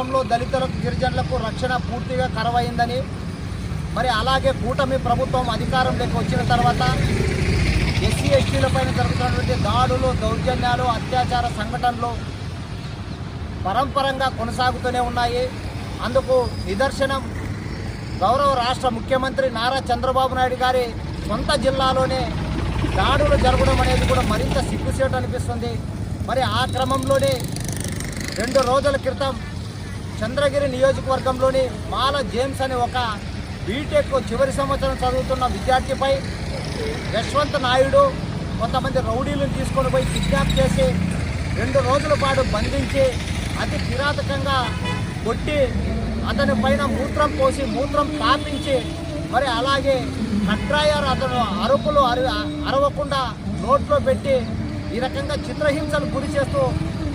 రాష్ట్రంలో దళితులకు గిరిజనులకు రక్షణ పూర్తిగా కరువైందని, మరి అలాగే కూటమి ప్రభుత్వం అధికారంలోకి వచ్చిన తర్వాత ఎస్సీ ఎస్టీలపైన జరుగుతున్నటువంటి దాడులు, దౌర్జన్యాలు, అత్యాచార సంఘటనలు పరంపరంగా కొనసాగుతూనే ఉన్నాయి. అందుకు నిదర్శనం గౌరవ రాష్ట్ర ముఖ్యమంత్రి నారా చంద్రబాబు నాయుడు గారి సొంత జిల్లాలోనే దాడులు జరగడం అనేది కూడా మరింత సిగ్గుసేటు అనిపిస్తుంది. మరి ఆ క్రమంలోనే 2 రోజుల క్రితం చంద్రగిరి నియోజకవర్గంలోని మాల జేమ్స్ అనే ఒక బీటెక్ చివరి సంవత్సరం చదువుతున్న విద్యార్థిపై యశ్వంత్ నాయుడు కొంతమంది రౌడీలను తీసుకొని పోయి కిడ్నాప్ చేసి 2 రోజుల పాటు బంధించి అతి కిరాతకంగా కొట్టి అతని పైన మూత్రం పోసి మూత్రం తాపించి, మరి అలాగే కట్రాయర్ అతను అరుపులు అరవకుండా నోట్లో పెట్టి ఈ రకంగా చిత్రహింసలు గురి చేస్తూ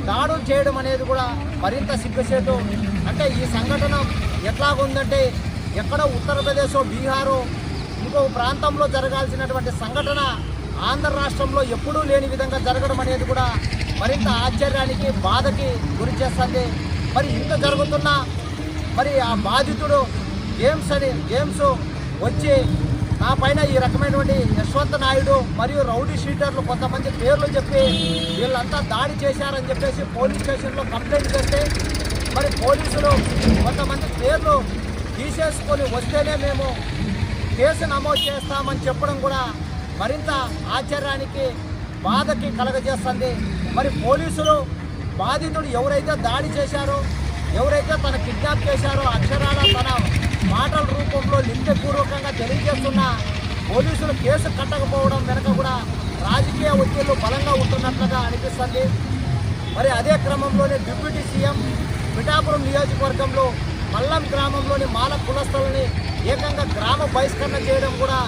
దాడులు చేయడం అనేది కూడా మరింత సిగ్గుచేటు. అంటే ఈ సంఘటన ఎట్లాగుందంటే ఎక్కడో ఉత్తరప్రదేశ్, బీహారు ఇంకో ప్రాంతంలో జరగాల్సినటువంటి సంఘటన ఆంధ్ర రాష్ట్రంలో ఎప్పుడూ లేని విధంగా జరగడం అనేది కూడా మరింత ఆశ్చర్యానికి, బాధకి గురి చేస్తుంది. మరి ఇంత జరుగుతున్నా మరి ఆ బాధితుడు జేమ్స్ వచ్చి నా పైన ఈ రకమైనటువంటి యశ్వంత్ నాయుడు మరియు రౌడీ షీటర్లు కొంతమంది పేర్లు చెప్పి వీళ్ళంతా దాడి చేశారని చెప్పేసి పోలీస్ స్టేషన్లో కంప్లైంట్ చేస్తే, మరి పోలీసులు కొంతమంది పేర్లు తీసేసుకొని వస్తేనే మేము కేసు నమోదు చేస్తామని చెప్పడం కూడా మరింత ఆశ్చర్యానికి, బాధకి కలగజేస్తుంది. మరి పోలీసులు బాధితుడు ఎవరైతే దాడి చేశారో, ఎవరైతే తన కిడ్నాప్ చేశారో అక్షరాల తన మాటల రూపంలో లింగపూర్వకంగా తెలియజేస్తున్న పోలీసులు కేసు కట్టకపోవడం వెనక కూడా రాజకీయ ఒత్తిళ్లు బలంగా ఉంటున్నట్లుగా అనిపిస్తుంది. మరి అదే క్రమంలోనే డిప్యూటీ సీఎం పిఠాపురం నియోజకవర్గంలో మల్లం గ్రామంలోని మాల కులస్తులని ఏకంగా గ్రామ బహిష్కరణ చేయడం కూడా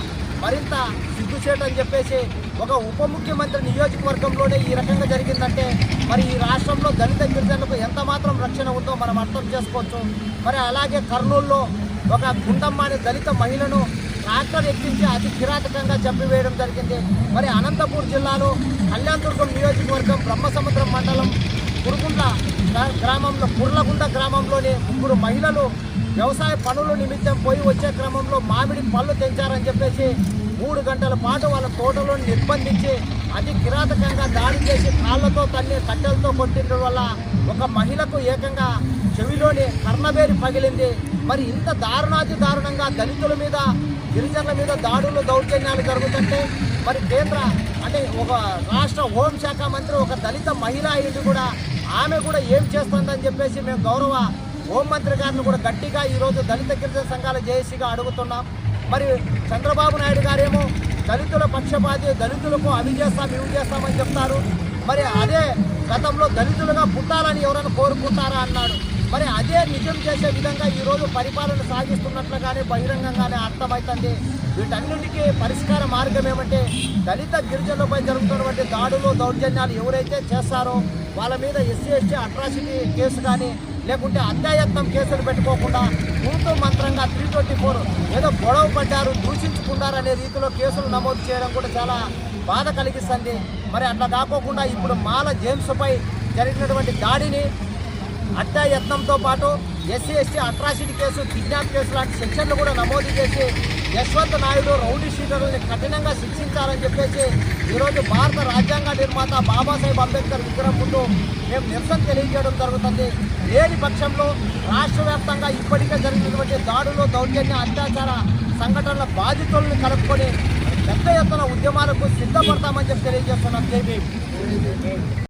మరింత సిగ్గుచేటు అని చెప్పేసి, ఒక ఉప ముఖ్యమంత్రి నియోజకవర్గంలోనే ఈ రకంగా జరిగిందంటే మరి ఈ రాష్ట్రంలో దళిత గిరిజనులకు ఎంత మాత్రం రక్షణ ఉందో మనం అర్థం చేసుకోవచ్చు. మరి అలాగే కర్నూలులో ఒక గుండమ్మ అనే దళిత మహిళను ట్రాక్టర్ ఎక్కించి అతి కిరాతకంగా చంపివేయడం జరిగింది. మరి అనంతపూర్ జిల్లాలో కళ్యాణదుర్గం నియోజకవర్గం బ్రహ్మసముద్రం మండలం కుర్లగుండ గ్రామంలోని 3 మహిళలు వ్యవసాయ పనుల నిమిత్తం పోయి వచ్చే క్రమంలో మామిడి పళ్ళు తెంచారని చెప్పేసి 3 గంటల పాటు వాళ్ళ తోటలో నిర్బంధించి అతి కిరాతకంగా దాడి చేసి కాళ్లతో తన్ని కట్టెలతో కొట్టించడం వల్ల ఒక మహిళకు ఏకంగా చెవిలోని కర్ణవేరి పగిలింది. మరి ఇంత దారుణంగా దళితుల మీద, గిరిజనుల మీద దాడులు, దౌర్జన్యాలు జరుగుతుంటే మరి అంటే ఒక రాష్ట్ర హోంశాఖ మంత్రి ఒక దళిత మహిళ అయ్యింది కూడా ఆమె కూడా ఏం చేస్తుందని చెప్పేసి మేము గౌరవ హోంమంత్రి గారిని కూడా గట్టిగా ఈరోజు దళిత గిరిజన సంఘాల జేఏసీగా అడుగుతున్నాం. మరి చంద్రబాబు నాయుడు గారేమో దళితుల పక్షపాతి, దళితులకు అవి చేస్తాం ఇవి చేస్తామని చెప్తారు. మరి అదే గతంలో దళితులుగా పుట్టాలని ఎవరైనా కోరుకుంటారా అన్నాడు. మరి అదే నిజం చేసే విధంగా ఈరోజు పరిపాలన సాగిస్తున్నట్లుగానే బహిరంగంగానే అర్థమవుతుంది. వీటన్నిటికీ పరిష్కార మార్గం ఏమంటే దళిత గిరిజనులపై జరుగుతున్నటువంటి దాడులు, దౌర్జన్యాలు ఎవరైతే చేస్తారో వాళ్ళ మీద ఎస్సీ ఎస్టీ అట్రాసిటీ కేసు కానీ లేకుంటే అత్యాయత్నం కేసులు పెట్టుకోకుండా తూతూ మంత్రంగా 324 ఏదో గొడవ పడ్డారు, దూషించుకున్నారు అనే రీతిలో కేసులు నమోదు చేయడం కూడా చాలా బాధ కలిగిస్తుంది. మరి అట్లా కాకోకుండా ఇప్పుడు మాల జేమ్స్పై జరిగినటువంటి దాడిని హత్యాయత్నంతో పాటు SC ST atrocity case, kidnap case లాంటి సెక్షన్లు కూడా నమోదు చేసి యశ్వంత్ నాయుడు రౌడీ షీటర్లని కఠినంగా శిక్షించాలని చెప్పేసి ఈరోజు భారత రాజ్యాంగ నిర్మాత బాబాసాహెబ్ అంబేద్కర్ విగ్రహం ముందు మేము నిరసన తెలియజేయడం జరుగుతుంది. లేని పక్షంలో రాష్ట్ర వ్యాప్తంగా ఇప్పటికే జరిగినటువంటి దాడులు, దౌర్జన్య, అత్యాచార సంఘటనల బాధితులను కలుపుకొని పెద్ద ఎత్తున ఉద్యమాలకు సిద్ధపడతామని చెప్పి తెలియజేస్తున్నాం. జై భీమ్.